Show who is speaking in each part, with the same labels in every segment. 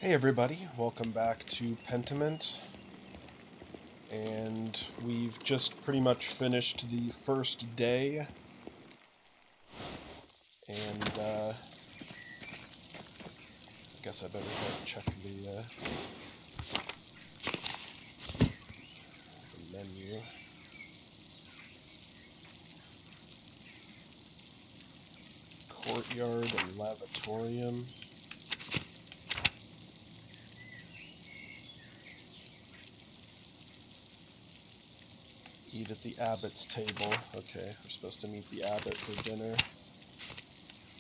Speaker 1: Hey everybody, welcome back to Pentiment, and we've just pretty much finished the first day, and I guess I better go check the menu. Courtyard and Lavatorium. Eat at the abbot's table. Okay, we're supposed to meet the abbot for dinner.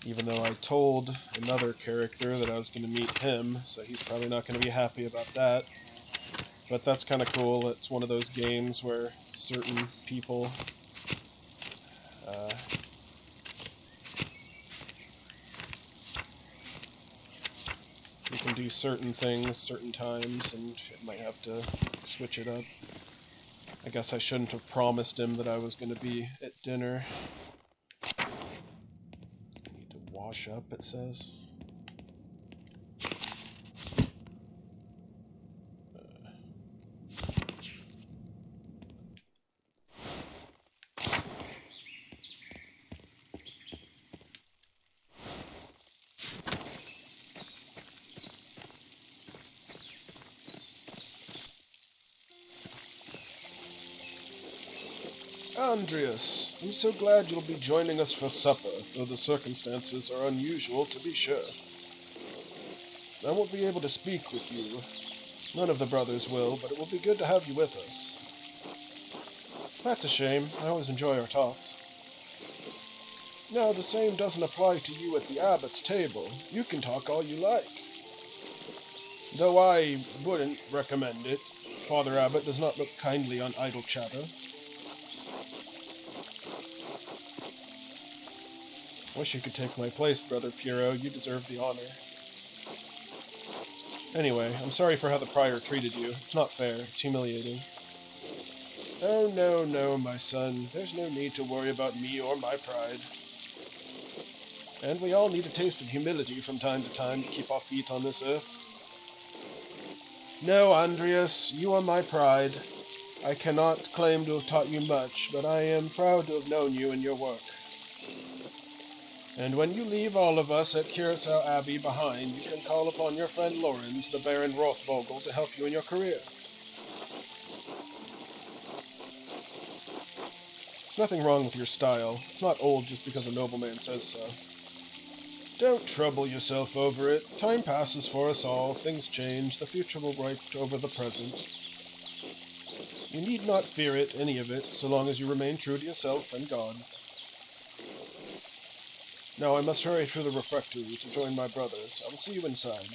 Speaker 1: Even though I told another character that I was going to meet him, so he's probably not going to be happy about that. But that's kind of cool. It's one of those games where certain people you can do certain things certain times, and it might have to switch it up. I guess I shouldn't have promised him that I was going to be at dinner. I need to wash up, it says. Andreas, I'm so glad you'll be joining us for supper, though the circumstances are unusual to be sure. I won't be able to speak with you. None of the brothers will, but it will be good to have you with us. That's a shame. I always enjoy our talks. Now, the same doesn't apply to you at the abbot's table. You can talk all you like. Though I wouldn't recommend it. Father Abbot does not look kindly on idle chatter. Wish you could take my place, Brother Piero. You deserve the honor. Anyway, I'm sorry for how the prior treated you. It's not fair. It's humiliating. Oh, no, my son. There's no need to worry about me or my pride. And we all need a taste of humility from time to time to keep our feet on this earth. No, Andreas, you are my pride. I cannot claim to have taught you much, but I am proud to have known you and your work. And when you leave all of us at Curacao Abbey behind, you can call upon your friend Lorenz, the Baron Rothvogel, to help you in your career. There's nothing wrong with your style. It's not old just because a nobleman says so. Don't trouble yourself over it. Time passes for us all. Things change. The future will right over the present. You need not fear it, any of it, so long as you remain true to yourself and God. Now I must hurry through the refectory to join my brothers. I will see you inside.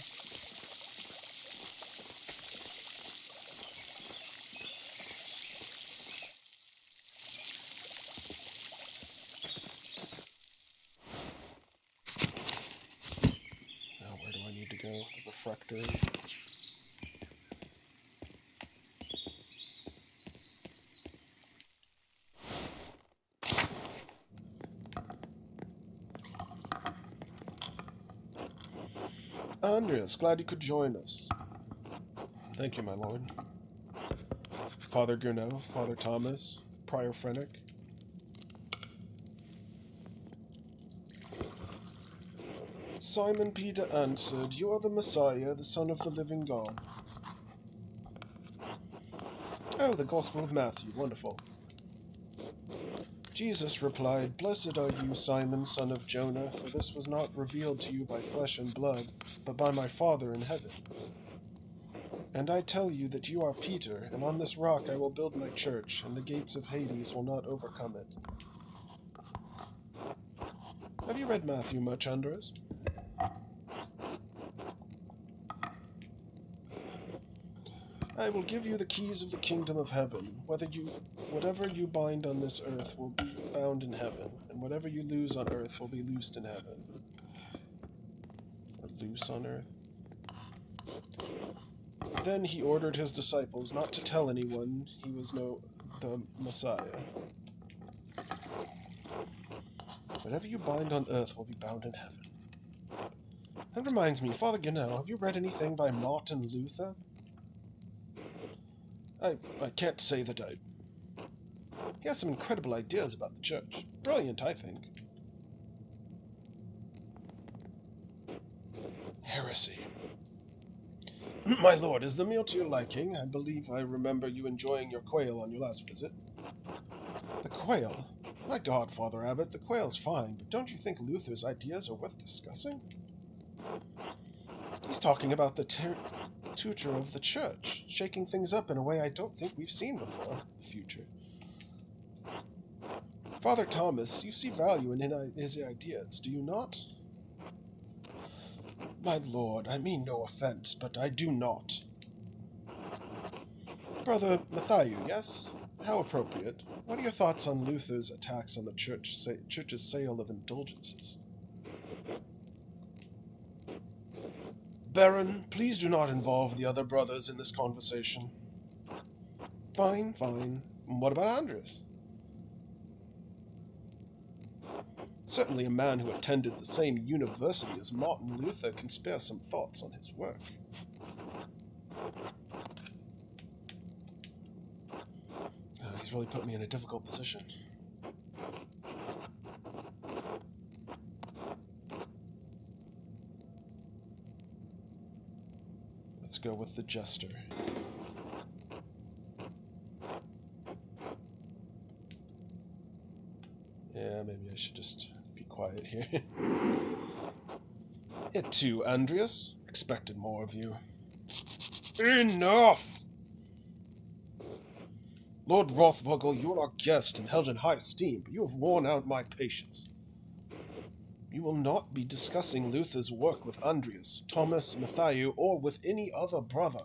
Speaker 1: Now where do I need to go? The refectory. Andreas, glad you could join us. Thank you, my lord. Father Gounod, Father Thomas, Prior Frennick. Simon Peter answered, You are the Messiah, the Son of the living God. Oh, the Gospel of Matthew, wonderful. Jesus replied, Blessed are you, Simon, son of Jonah, for this was not revealed to you by flesh and blood, but by my Father in heaven. And I tell you that you are Peter, and on this rock I will build my church, and the gates of Hades will not overcome it. Have you read Matthew much, Andres? I will give you the keys of the kingdom of heaven. Whatever you bind on this earth will be bound in heaven, and whatever you loose on earth will be loosed in heaven. Or loose on earth? Then he ordered his disciples not to tell anyone he was the Messiah. Whatever you bind on earth will be bound in heaven. That reminds me, Father Gunnell, have you read anything by Martin Luther? I can't say that I... He has some incredible ideas about the church. Brilliant, I think. Heresy. My lord, is the meal to your liking? I believe I remember you enjoying your quail on your last visit. The quail? My God, Father Abbot, the quail's fine, but don't you think Luther's ideas are worth discussing? He's talking about the tutor of the church, shaking things up in a way I don't think we've seen before. The future. Father Thomas, you see value in his ideas, do you not? My lord, I mean no offense, but I do not. Brother Matthew, yes? How appropriate. What are your thoughts on Luther's attacks on the church's sale of indulgences? Baron, please do not involve the other brothers in this conversation. Fine, fine. What about Andreas? Certainly a man who attended the same university as Martin Luther can spare some thoughts on his work. He's really put me in a difficult position. Let's go with the jester. Yeah, maybe I should just be quiet here. It too, Andreas. Expected more of you. Enough! Lord Rothvogel, you are our guest and held in high esteem, but you have worn out my patience. You will not be discussing Luther's work with Andreas, Thomas, Matthew, or with any other brother.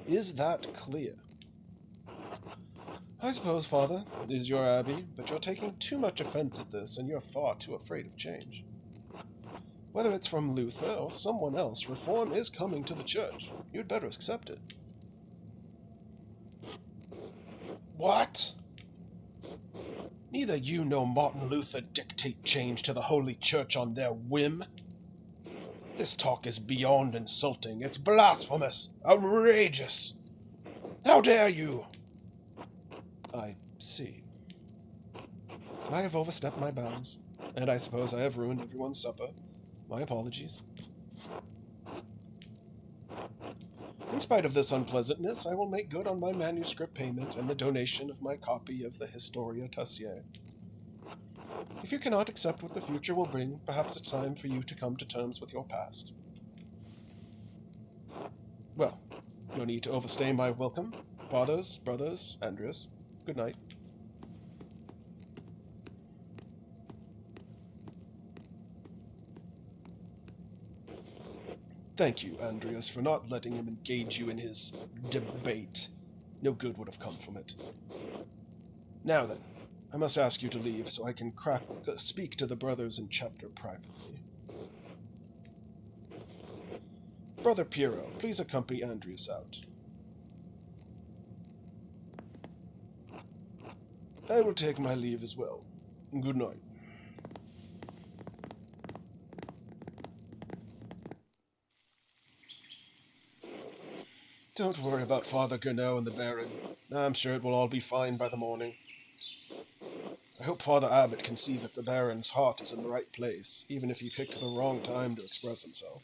Speaker 1: Is that clear? I suppose, Father, it is your abbey, but you're taking too much offense at this, and you're far too afraid of change. Whether it's from Luther or someone else, reform is coming to the church. You'd better accept it. What? Neither you nor Martin Luther dictate change to the Holy Church on their whim. This talk is beyond insulting. It's blasphemous, outrageous. How dare you? I see. I have overstepped my bounds, and I suppose I have ruined everyone's supper. My apologies. In spite of this unpleasantness, I will make good on my manuscript payment and the donation of my copy of the Historia Tassier. If you cannot accept what the future will bring, perhaps it's time for you to come to terms with your past. Well, no need to overstay my welcome. Fathers, brothers, Andreas, good night. Thank you, Andreas, for not letting him engage you in his debate. No good would have come from it. Now then, I must ask you to leave so I can speak to the brothers in chapter privately. Brother Piero, please accompany Andreas out. I will take my leave as well. Good night. Don't worry about Father Gurnot and the Baron. I'm sure it will all be fine by the morning. I hope Father Abbot can see that the Baron's heart is in the right place, even if he picked the wrong time to express himself.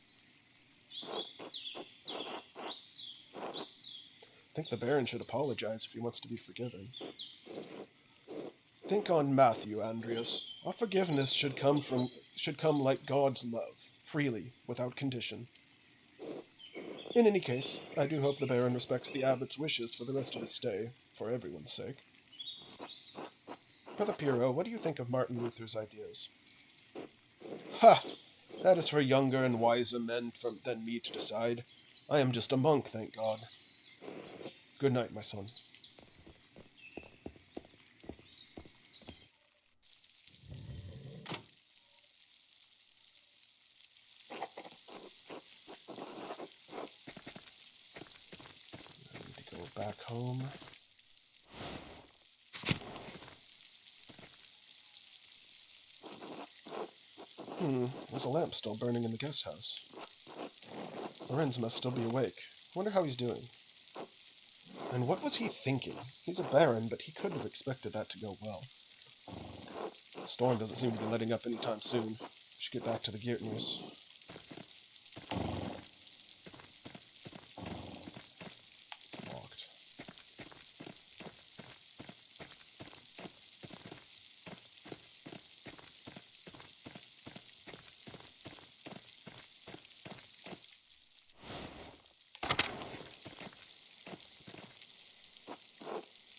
Speaker 1: I think the Baron should apologize if he wants to be forgiven. Think on Matthew, Andreas. Our forgiveness should come like God's love, freely, without condition. In any case, I do hope the Baron respects the Abbot's wishes for the rest of his stay, for everyone's sake. Brother Piero, what do you think of Martin Luther's ideas? Ha! That is for younger and wiser men than me to decide. I am just a monk, thank God. Good night, my son. I need to go back home. There's a lamp still burning in the guest house. Lorenz must still be awake. Wonder how he's doing. And what was he thinking? He's a baron, but he couldn't have expected that to go well. The storm doesn't seem to be letting up anytime soon. We should get back to the Geertners. It's locked.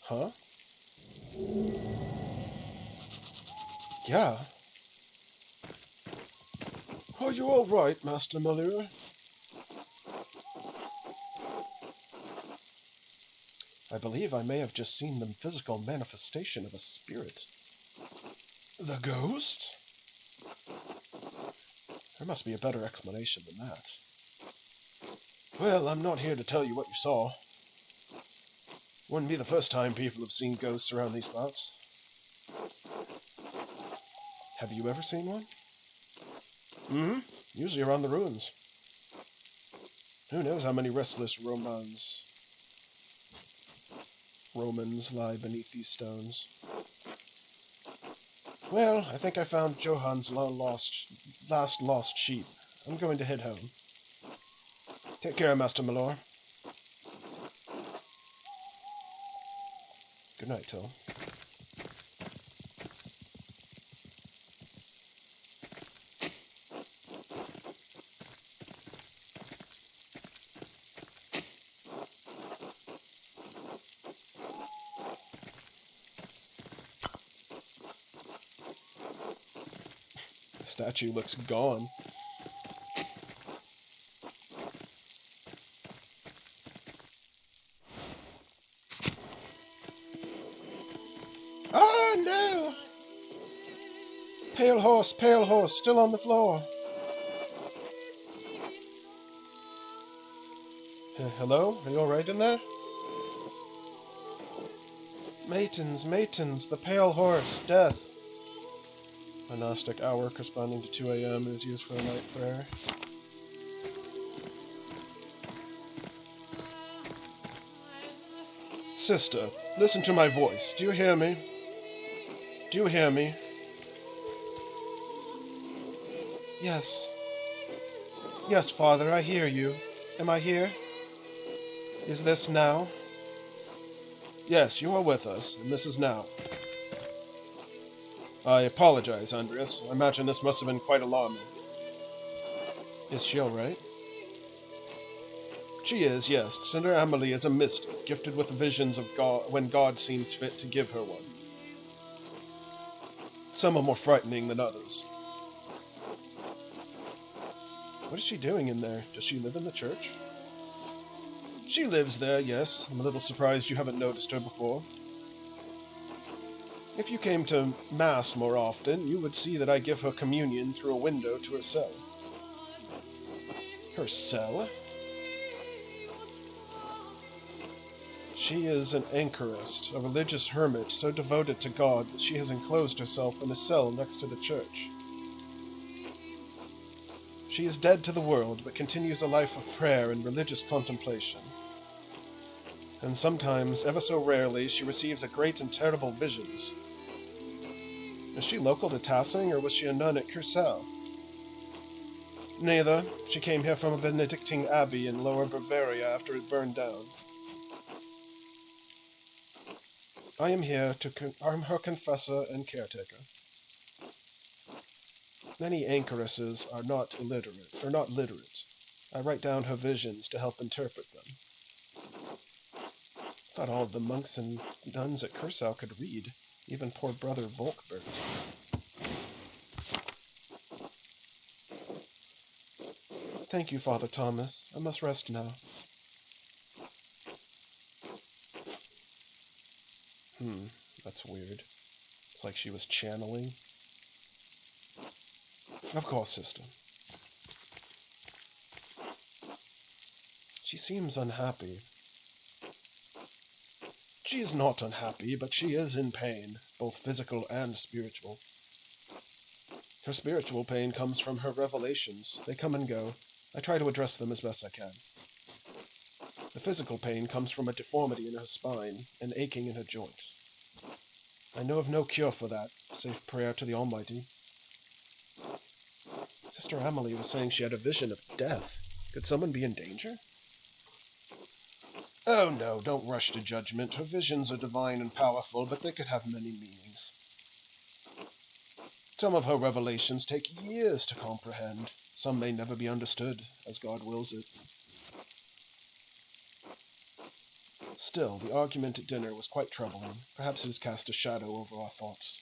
Speaker 1: Huh? Yeah. Are you all right, Master Malure? I believe I may have just seen the physical manifestation of a spirit. The ghost? There must be a better explanation than that. Well, I'm not here to tell you what you saw. Wouldn't be the first time people have seen ghosts around these parts. Have you ever seen one? Usually around the ruins. Who knows how many restless Romans lie beneath these stones. Well, I think I found Johan's last lost sheep. I'm going to head home. Take care, Master Malor. Good night, Till. The statue looks gone. Oh no! Pale horse, still on the floor. Hello? Are you alright in there? Matins, the pale horse, death. A Gnostic hour corresponding to 2 a.m. is used for a night prayer. Sister, listen to my voice. Do you hear me? Do you hear me? Yes. Yes, Father, I hear you. Am I here? Is this now? Yes, you are with us, and this is now. I apologize, Andreas. I imagine this must have been quite alarming. Is she all right? She is, yes. Cinder Amelie is a mystic, gifted with visions of God when God seems fit to give her one. Some are more frightening than others. What is she doing in there? Does she live in the church? She lives there, yes. I'm a little surprised you haven't noticed her before. If you came to Mass more often, you would see that I give her communion through a window to her cell. Her cell? She is an anchorist, a religious hermit so devoted to God that she has enclosed herself in a cell next to the church. She is dead to the world, but continues a life of prayer and religious contemplation. And sometimes, ever so rarely, she receives a great and terrible visions. Is she local to Tassing, or was she a nun at Cursal? Neither. She came here from a Benedictine abbey in Lower Bavaria after it burned down. I am here to I'm her confessor and caretaker. Many anchoresses are not literate. I write down her visions to help interpret them. Thought all of the monks and nuns at Cursal could read, even poor brother Volkbert. Thank you, Father Thomas. I must rest now. That's weird. It's like she was channeling. Of course, sister. She seems unhappy. She is not unhappy, but she is in pain, both physical and spiritual. Her spiritual pain comes from her revelations. They come and go. I try to address them as best I can. The physical pain comes from a deformity in her spine, an aching in her joints. I know of no cure for that, save prayer to the Almighty. Sister Emily was saying she had a vision of death. Could someone be in danger? Oh no, don't rush to judgment. Her visions are divine and powerful, but they could have many meanings. Some of her revelations take years to comprehend. Some may never be understood, as God wills it. Still, the argument at dinner was quite troubling. Perhaps it has cast a shadow over our thoughts.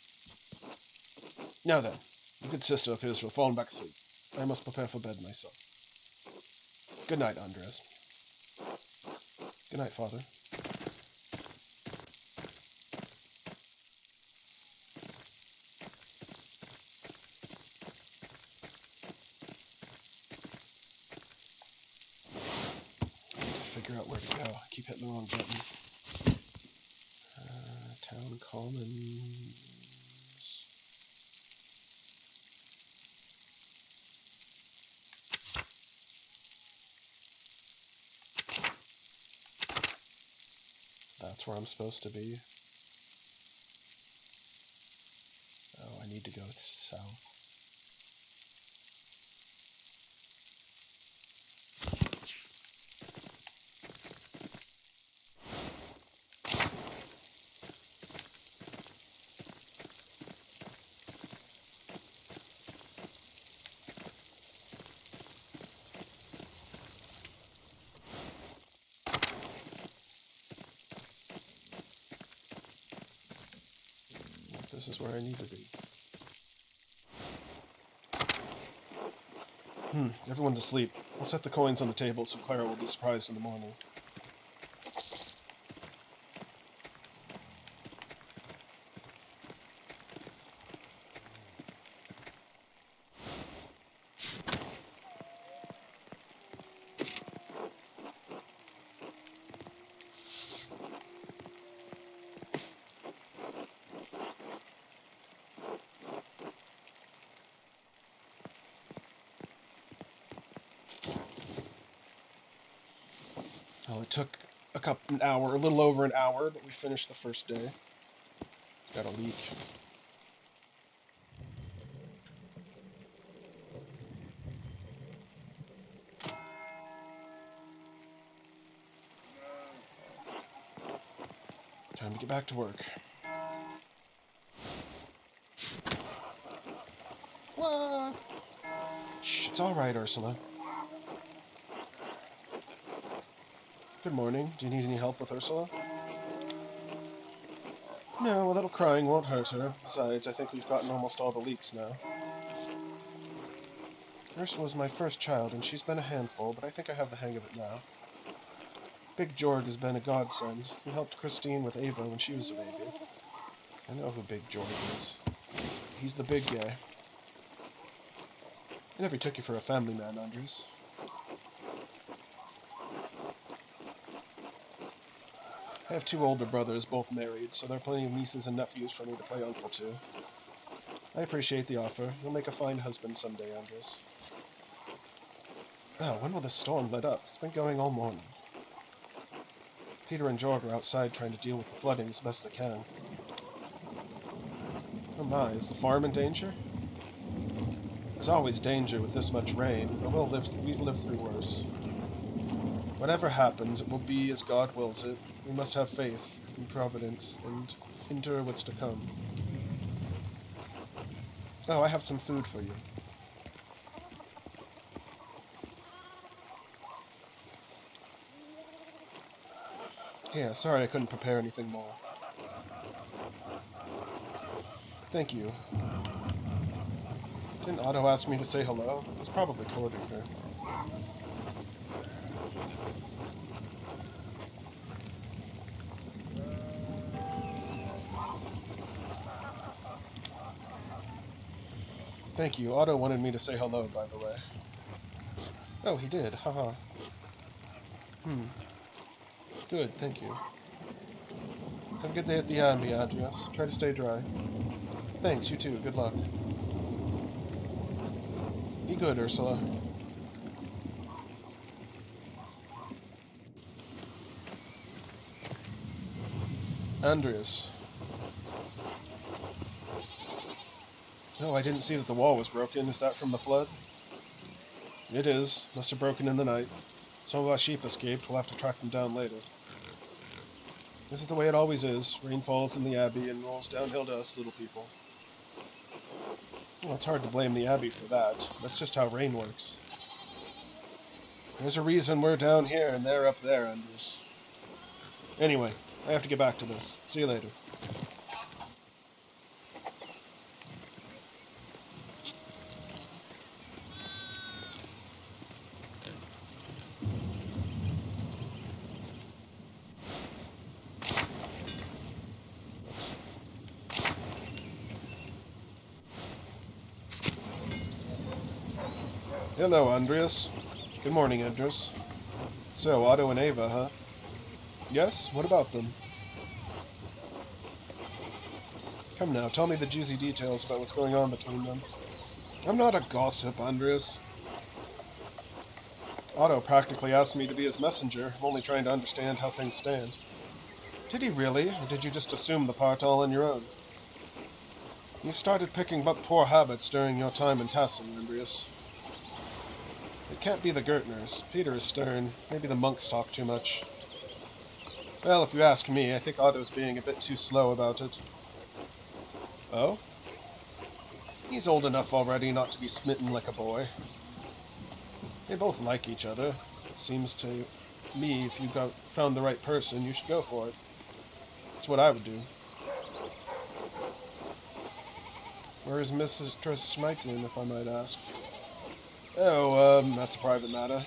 Speaker 1: Now then, the good sister appears to have fallen back asleep. I must prepare for bed myself. Good night, Andres. Good night, Father. I need to figure out where to go. I keep hitting the wrong button. Town Commons. That's where I'm supposed to be. Oh, I need to go south. This is where I need to be. Everyone's asleep. I'll set the coins on the table so Clara will be surprised in the morning. Well, it took a little over an hour, but we finished the first day. Got a leak. Time to get back to work. What? Shh, it's all right, Ursula. Good morning. Do you need any help with Ursula? No, a little crying won't hurt her. Besides, I think we've gotten almost all the leaks now. Ursula's my first child, and she's been a handful, but I think I have the hang of it now. Big George has been a godsend. He helped Christine with Ava when she was a baby. I know who Big George is. He's the big guy. I never took you for a family man, Andres. I have two older brothers, both married, so there are plenty of nieces and nephews for me to play uncle to. I appreciate the offer. You'll make a fine husband someday, Andres. Oh, when will this storm let up? It's been going all morning. Peter and George are outside trying to deal with the flooding as best they can. Oh my, is the farm in danger? There's always danger with this much rain, but we've lived through worse. Whatever happens, it will be as God wills it. We must have faith in Providence and endure what's to come. Oh, I have some food for you. Yeah, sorry I couldn't prepare anything more. Thank you. Didn't Otto ask me to say hello? He's probably courting her. Thank you. Otto wanted me to say hello, by the way. Oh, he did. Haha. Good, thank you. Have a good day at the Abbey, Andreas. Try to stay dry. Thanks, you too. Good luck. good, Ursula. Andreas. Oh, I didn't see that the wall was broken. Is that from the flood? It is. Must have broken in the night. Some of our sheep escaped. We'll have to track them down later. This is the way it always is. Rain falls in the Abbey and rolls downhill to us little people. Well, it's hard to blame the Abbey for that. That's just how rain works. There's a reason we're down here and they're up there, Andrews. Anyway, I have to get back to this. See you later. Hello, Andreas. Good morning, Andreas. So, Otto and Ava, huh? Yes? What about them? Come now, tell me the juicy details about what's going on between them. I'm not a gossip, Andreas. Otto practically asked me to be his messenger. I'm only trying to understand how things stand. Did he really, or did you just assume the part all on your own? You've started picking up poor habits during your time in Tassel, Andreas. It can't be the Gertners. Peter is stern. Maybe the monks talk too much. Well, if you ask me, I think Otto's being a bit too slow about it. Oh? He's old enough already not to be smitten like a boy. They both like each other. Seems to me, if you found the right person, you should go for it. That's what I would do. Where is Mistress Schmeiten, if I might ask? Oh, that's a private matter.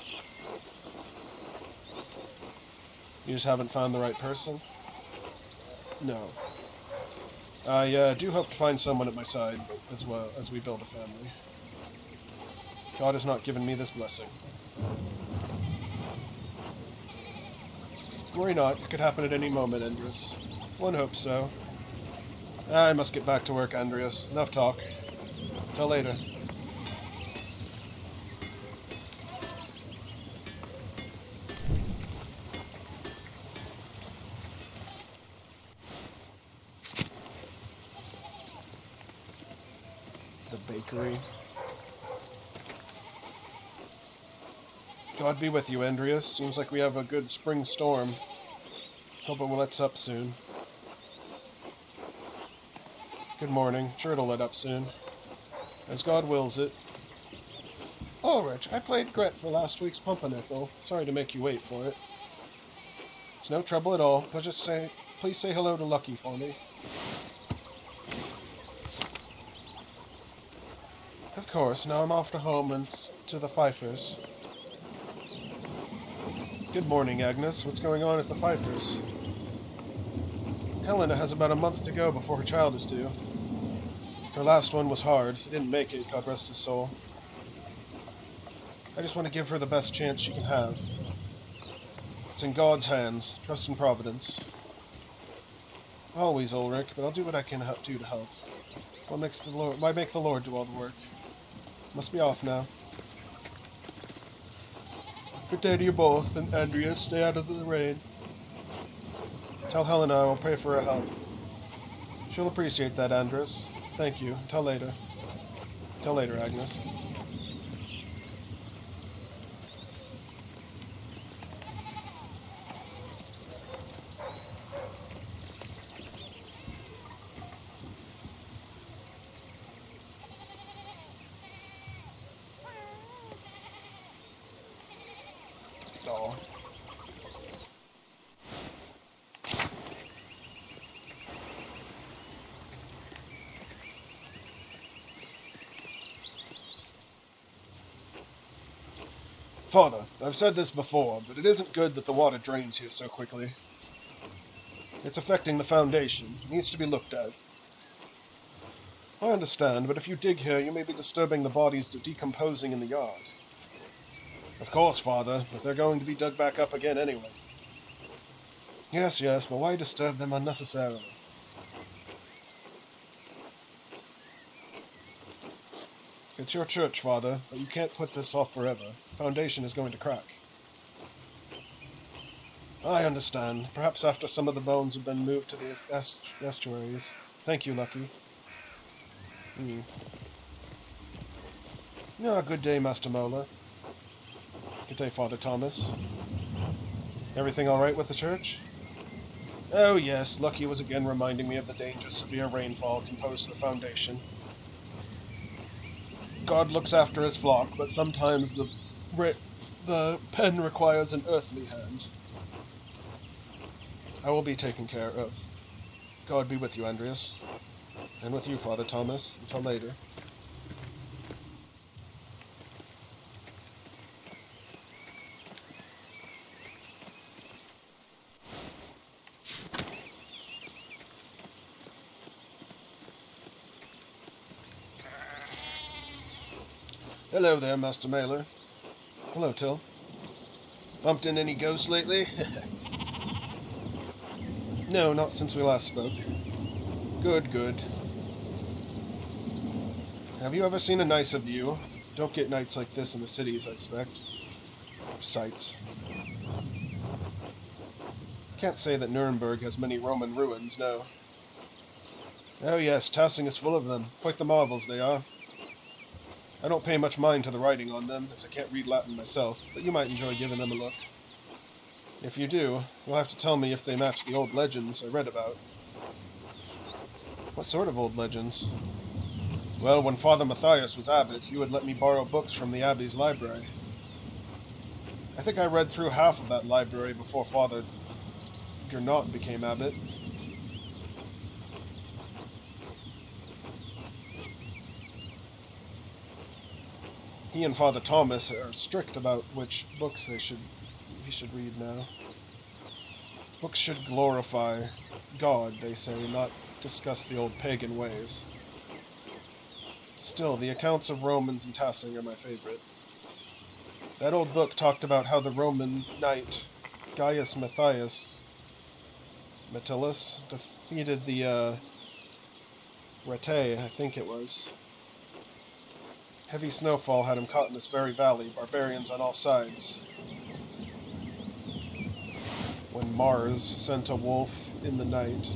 Speaker 1: You just haven't found the right person? No. I do hope to find someone at my side, as well as we build a family. God has not given me this blessing. Worry not, it could happen at any moment, Andreas. One hopes so. I must get back to work, Andreas. Enough talk. Till later. The bakery. God be with you, Andreas. Seems like we have a good spring storm. Hope it will let up soon. Good morning. Sure it'll let up soon. As God wills it. Oh, Rich, I played Gret for last week's Pumpernickel. Sorry to make you wait for it. It's no trouble at all. Please say hello to Lucky for me. Of course, now I'm off to home and to the Pfeiffers. Good morning, Agnes. What's going on at the Pfeiffers? Helena has about a month to go before her child is due. Her last one was hard. He didn't make it, God rest his soul. I just want to give her the best chance she can have. It's in God's hands. Trust in Providence. Always, Ulrich, but I'll do what I can do to help. Why make the Lord do all the work? Must be off now. Good day to you both, and Andrea, stay out of the rain. Tell Helena I will pray for her health. She'll appreciate that, Andres. Thank you. Till later. Till later, Agnes. Oh. Father, I've said this before, but it isn't good that the water drains here so quickly. It's affecting the foundation. It needs to be looked at. I understand, but if you dig here, you may be disturbing the bodies decomposing in the yard. Of course, Father, but they're going to be dug back up again anyway. Yes, but why disturb them unnecessarily? It's your church, Father, but you can't put this off forever. The foundation is going to crack. I understand. Perhaps after some of the bones have been moved to the estuaries. Thank you, Lucky. Good day, Master Mola. Good day, Father Thomas. Everything all right with the church? Oh, yes. Lucky was again reminding me of the dangerous severe rainfall composed the foundation. God looks after his flock, but sometimes the pen requires an earthly hand. I will be taken care of. God be with you, Andreas. And with you, Father Thomas. Until later. Hello there, Master Mailer. Hello, Till. Bumped in any ghosts lately? No, not since we last spoke. Good, good. Have you ever seen a nicer view? Don't get nights like this in the cities, I expect. Sights. Can't say that Nuremberg has many Roman ruins, no. Oh yes, Tassing is full of them. Quite the marvels they are. I don't pay much mind to the writing on them, as I can't read Latin myself, but you might enjoy giving them a look. If you do, you'll have to tell me if they match the old legends I read about. What sort of old legends? Well, when Father Matthias was abbot, you would let me borrow books from the abbey's library. I think I read through half of that library before Father Gernot became abbot. He and Father Thomas are strict about which books he should read now. Books should glorify God, they say, not discuss the old pagan ways. Still, the accounts of Romans and Tassing are my favorite. That old book talked about how the Roman knight Gaius Metellus defeated the Retae, I think it was. Heavy snowfall had him caught in this very valley, barbarians on all sides. When Mars sent a wolf in the night.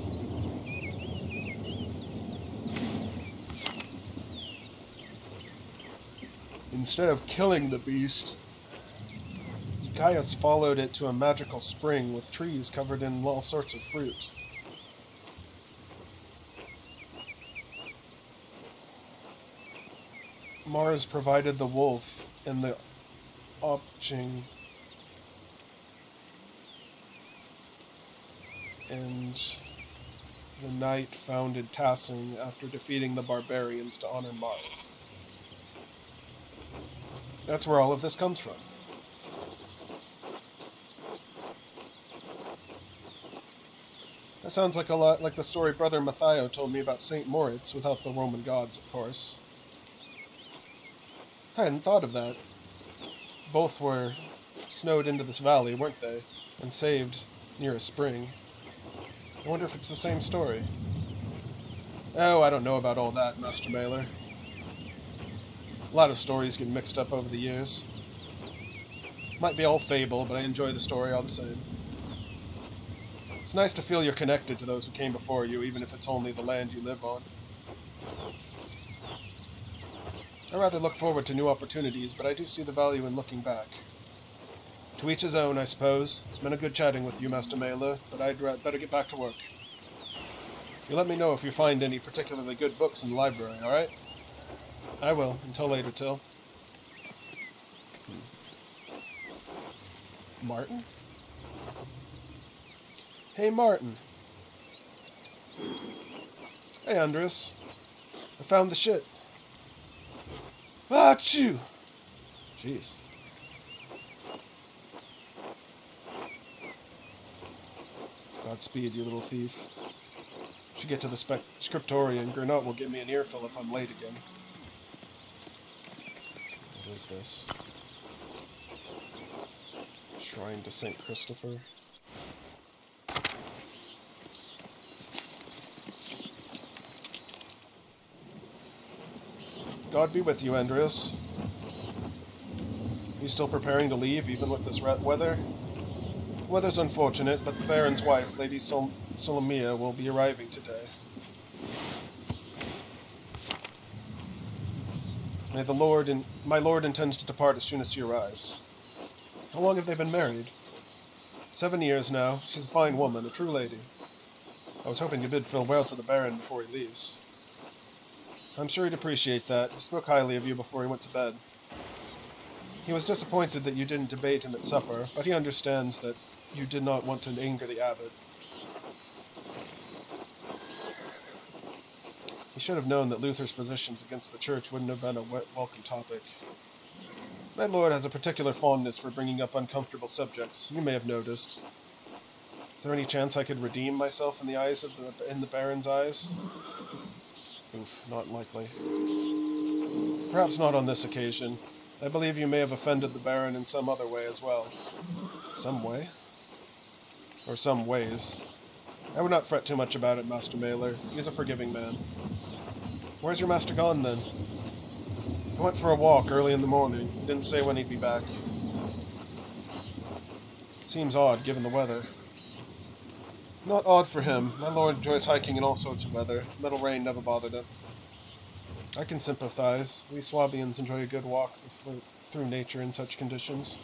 Speaker 1: Instead of killing the beast, Gaius followed it to a magical spring with trees covered in all sorts of fruit. Mars provided the wolf and the Opching, and the knight founded Tassing after defeating the barbarians to honor Mars. That's where all of this comes from. That sounds like a lot like the story Brother Matthias told me about St. Moritz, without the Roman gods, of course. I hadn't thought of that. Both were snowed into this valley, weren't they? And saved near a spring. I wonder if it's the same story. Oh, I don't know about all that, Master Mailer. A lot of stories get mixed up over the years. Might be all fable, but I enjoy the story all the same. It's nice to feel you're connected to those who came before you, even if it's only the land you live on. I rather look forward to new opportunities, but I do see the value in looking back. To each his own, I suppose. It's been a good chatting with you, Master Mailer, but I'd better get back to work. You let me know if you find any particularly good books in the library, alright? I will. Until later, Till. Martin? Hey, Martin. Hey, Andres. I found the shit. Achoo! Jeez. Godspeed, you little thief. Should get to the scriptorium. Gernot will give me an earful if I'm late again. What is this? Shrine to St. Christopher. God be with you, Andreas. You still preparing to leave, even with this weather? The weather's unfortunate, but the Baron's wife, Lady Solomia, will be arriving today. My lord intends to depart as soon as she arrives. How long have they been married? 7 years now. She's a fine woman, a true lady. I was hoping to bid farewell to the Baron before he leaves. I'm sure he'd appreciate that. He spoke highly of you before he went to bed. He was disappointed that you didn't debate him at supper, but he understands that you did not want to anger the abbot. He should have known that Luther's positions against the church wouldn't have been a welcome topic. My lord has a particular fondness for bringing up uncomfortable subjects, you may have noticed. Is there any chance I could redeem myself in the Baron's eyes? Oof, not likely. Perhaps not on this occasion. I believe you may have offended the Baron in some other way as well. Some way? Or some ways. I would not fret too much about it, Master Mailer. He is a forgiving man. Where's your master gone, then? He went for a walk early in the morning. He didn't say when he'd be back. Seems odd, given the weather. Not odd for him. My lord enjoys hiking in all sorts of weather. Little rain never bothered him. I can sympathize. We Swabians enjoy a good walk through nature in such conditions.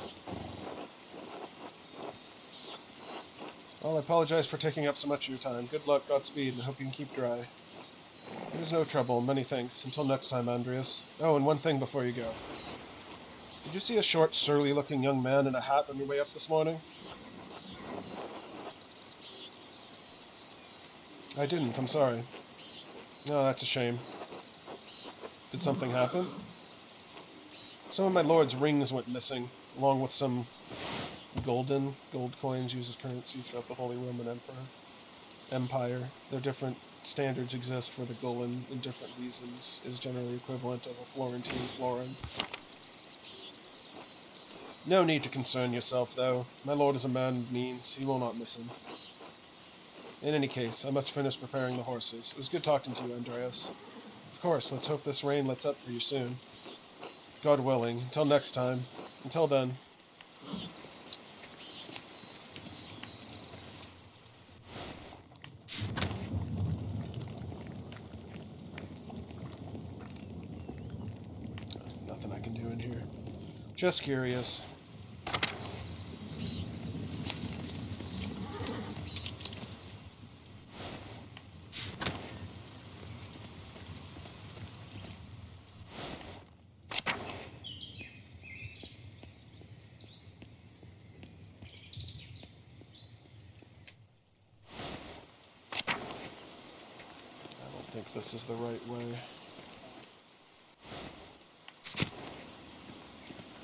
Speaker 1: Well, I apologize for taking up so much of your time. Good luck, Godspeed, and I hope you can keep dry. It is no trouble. Many thanks. Until next time, Andreas. Oh, and one thing before you go. Did you see a short, surly-looking young man in a hat on your way up this morning? I didn't. I'm sorry. No, that's a shame. Did something happen? Some of my lord's rings went missing, along with some gold coins used as currency throughout the Holy Roman Empire. Their different standards exist for the gulden in different reasons, is generally equivalent of a Florentine florin. No need to concern yourself, though. My lord is a man of means. He will not miss him. In any case, I must finish preparing the horses. It was good talking to you, Andreas. Of course, let's hope this rain lets up for you soon. God willing. Until next time. Until then. Nothing I can do in here. Just curious. I think this is the right way.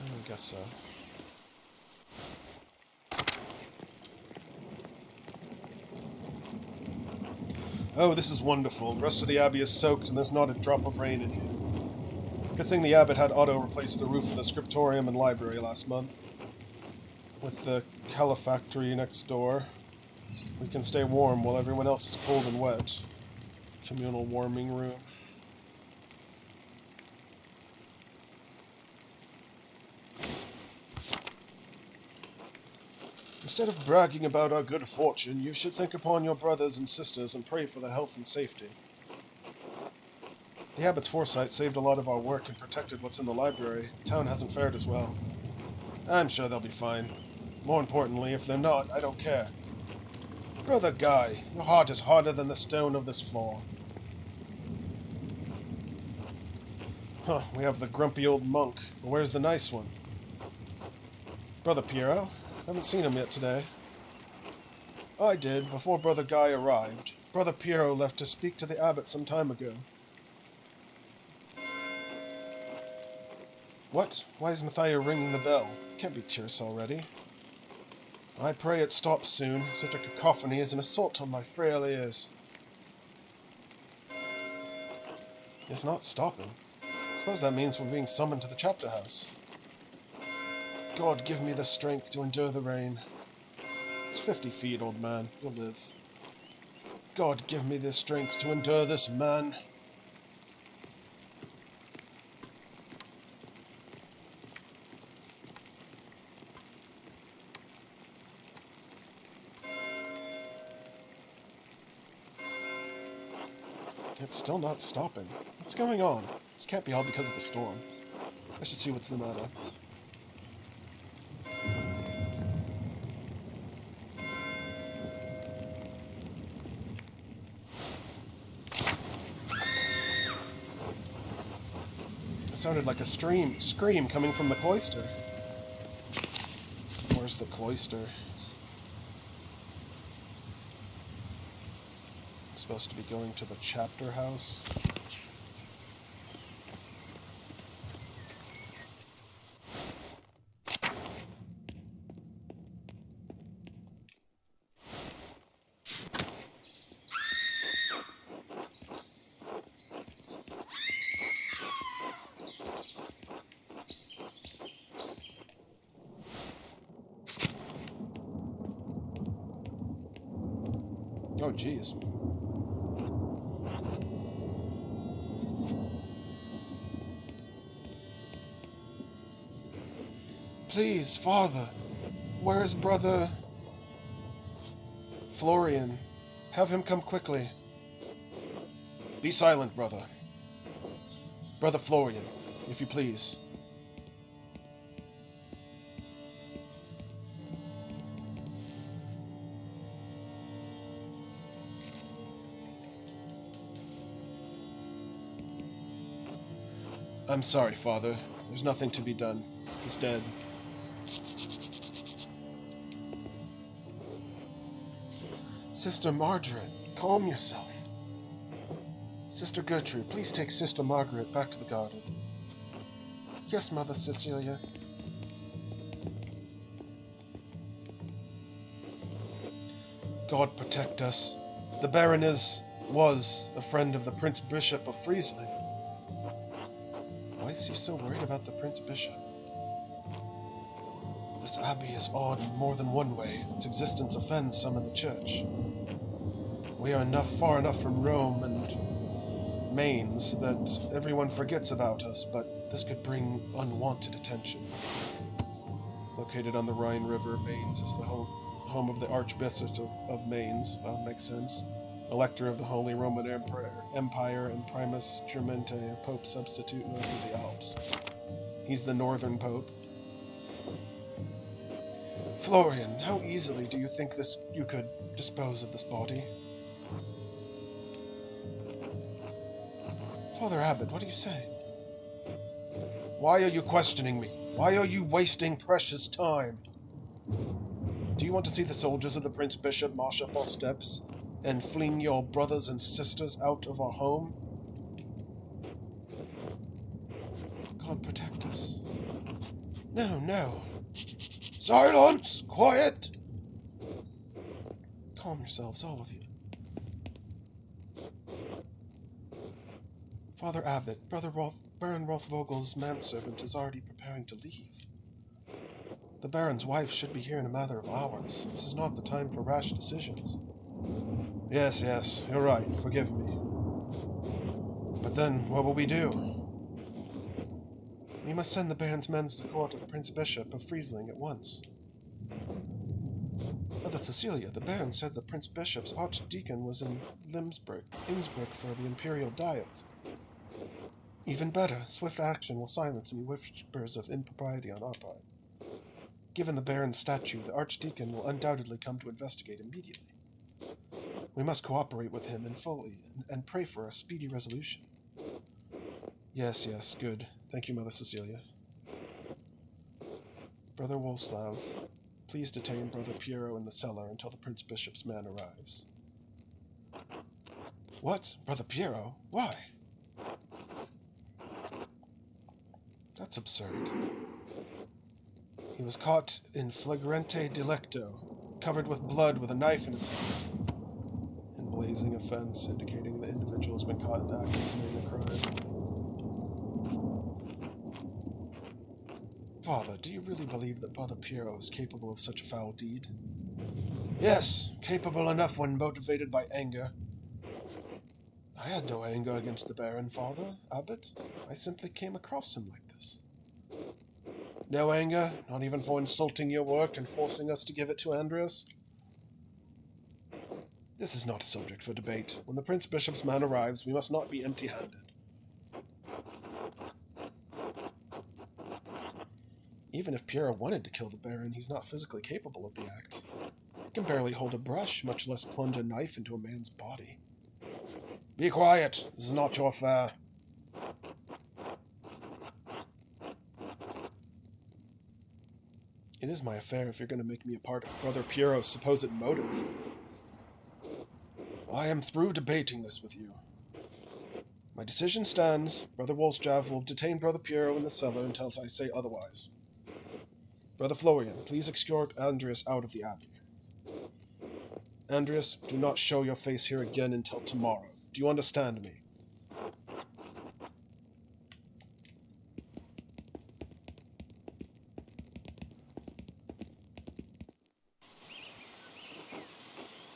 Speaker 1: I guess so. Oh, this is wonderful. The rest of the abbey is soaked and there's not a drop of rain in here. Good thing the abbot had Otto replace the roof of the scriptorium and library last month. With the calefactory next door, we can stay warm while everyone else is cold and wet. Communal warming room. Instead of bragging about our good fortune, you should think upon your brothers and sisters and pray for their health and safety. The abbot's foresight saved a lot of our work and protected what's in the library. The town hasn't fared as well. I'm sure they'll be fine. More importantly, if they're not, I don't care. Brother Guy, your heart is harder than the stone of this floor. Huh, we have the grumpy old monk. But where's the nice one? Brother Piero? Haven't seen him yet today. I did, before Brother Guy arrived. Brother Piero left to speak to the abbot some time ago. What? Why is Matthias ringing the bell? Can't be Tirce already. I pray it stops soon. Such a cacophony is an assault on my frail ears. It's not stopping. I suppose that means we're being summoned to the chapter house. God, give me the strength to endure the rain. It's 50 feet, old man. You'll live. God, give me the strength to endure this man. It's still not stopping. What's going on? This can't be all because of the storm. I should see what's the matter. It sounded like a scream coming from the cloister. Where's the cloister? I'm supposed to be going to the chapter house. Oh, jeez. Please, Father, where is Brother Florian? Have him come quickly. Be silent, brother. Brother Florian, if you please. I'm sorry, Father. There's nothing to be done. He's dead. Sister Margaret, calm yourself. Sister Gertrude, please take Sister Margaret back to the garden. Yes, Mother Cecilia. God protect us. The Baroness was a friend of the Prince Bishop of Friesland. Why is he so worried about the Prince Bishop? This abbey is odd in more than one way. Its existence offends some in the church. We are far enough from Rome and Mainz that everyone forgets about us, but this could bring unwanted attention. Located on the Rhine River, Mainz is the home of the Archbishop of Mainz. Makes sense. Elector of the Holy Roman Empire and Primus Germante, a pope substitute north of the Alps. He's the northern pope. Florian, how easily do you think you could dispose of this body? Father Abbot, what are you saying? Why are you questioning me? Why are you wasting precious time? Do you want to see the soldiers of the Prince Bishop march up our steps and fling your brothers and sisters out of our home? God protect us. No, no. Silence! Quiet! Calm yourselves, all of you. Father Abbot, Baron Rothvogel's manservant is already preparing to leave. The Baron's wife should be here in a matter of hours. This is not the time for rash decisions. Yes, you're right. Forgive me. But then, what will we do? We must send the Baron's men to the court of the Prince Bishop of Friesland at once. Mother Cecilia, the Baron said the Prince Bishop's archdeacon was in Innsbruck for the Imperial Diet. Even better, swift action will silence any whispers of impropriety on our part. Given the Baron's statue, the Archdeacon will undoubtedly come to investigate immediately. We must cooperate with him fully and pray for a speedy resolution. Yes, good. Thank you, Mother Cecilia. Brother Wolslav, please detain Brother Piero in the cellar until the Prince Bishop's man arrives. What? Brother Piero? Why? That's absurd. He was caught in flagrante delicto, covered with blood with a knife in his hand. In blazing offense, indicating the individual has been caught in the act of committing a crime. Father, do you really believe that Brother Piero is capable of such a foul deed? Yes, capable enough when motivated by anger. I had no anger against the Baron, Father Abbot. I simply came across him like this. No anger? Not even for insulting your work and forcing us to give it to Andreas? This is not a subject for debate. When the Prince Bishop's man arrives, we must not be empty-handed. Even if Piero wanted to kill the Baron, he's not physically capable of the act. He can barely hold a brush, much less plunge a knife into a man's body. Be quiet. This is not your affair. It is my affair if you're going to make me a part of Brother Piero's supposed motive. I am through debating this with you. My decision stands. Brother Wolfsjav will detain Brother Piero in the cellar until I say otherwise. Brother Florian, please escort Andreas out of the abbey. Andreas, do not show your face here again until tomorrow. Do you understand me?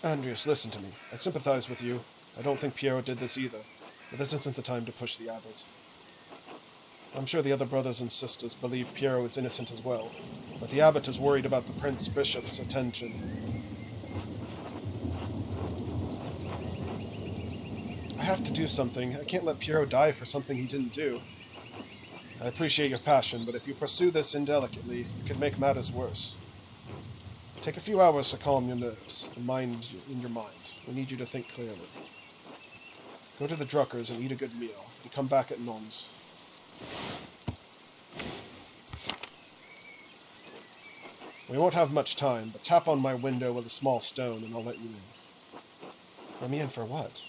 Speaker 1: Andreas, listen to me. I sympathize with you. I don't think Piero did this either, but this isn't the time to push the abbot. I'm sure the other brothers and sisters believe Piero is innocent as well, but the abbot is worried about the Prince Bishop's attention. I have to do something. I can't let Piero die for something he didn't do. I appreciate your passion, but if you pursue this indelicately, it could make matters worse. Take a few hours to calm your nerves and mind in your mind. We need you to think clearly. Go to the Druckers and eat a good meal, and come back at Non's. We won't have much time, but tap on my window with a small stone and I'll let you in. Let me in for what?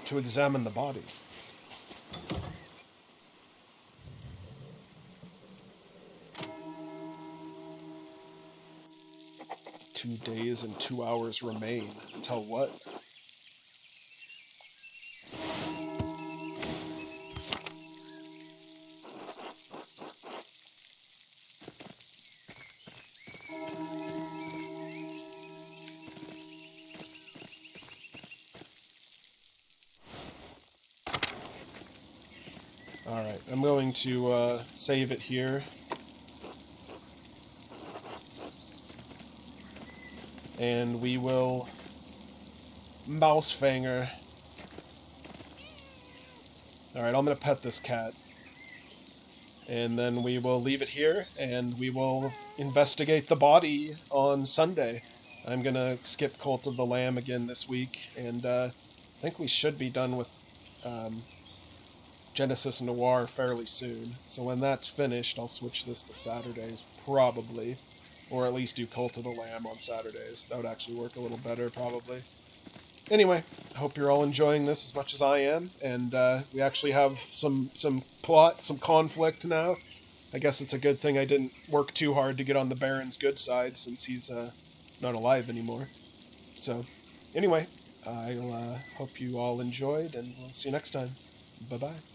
Speaker 1: To examine the body. 2 days and 2 hours remain. Until what? Alright, I'm going to save it here. And we will Mousefanger. Alright, I'm going to pet this cat. And then we will leave it here, and we will investigate the body on Sunday. I'm going to skip Cult of the Lamb again this week, and I think we should be done with Genesis Noir fairly soon. So when that's finished, I'll switch this to Saturdays, probably. Or at least do Cult of the Lamb on Saturdays. That would actually work a little better, probably. Anyway, I hope you're all enjoying this as much as I am, and we actually have some plot, some conflict now. I guess it's a good thing I didn't work too hard to get on the Baron's good side, since he's not alive anymore. So, anyway, I'll hope you all enjoyed, and we'll see you next time. Bye-bye.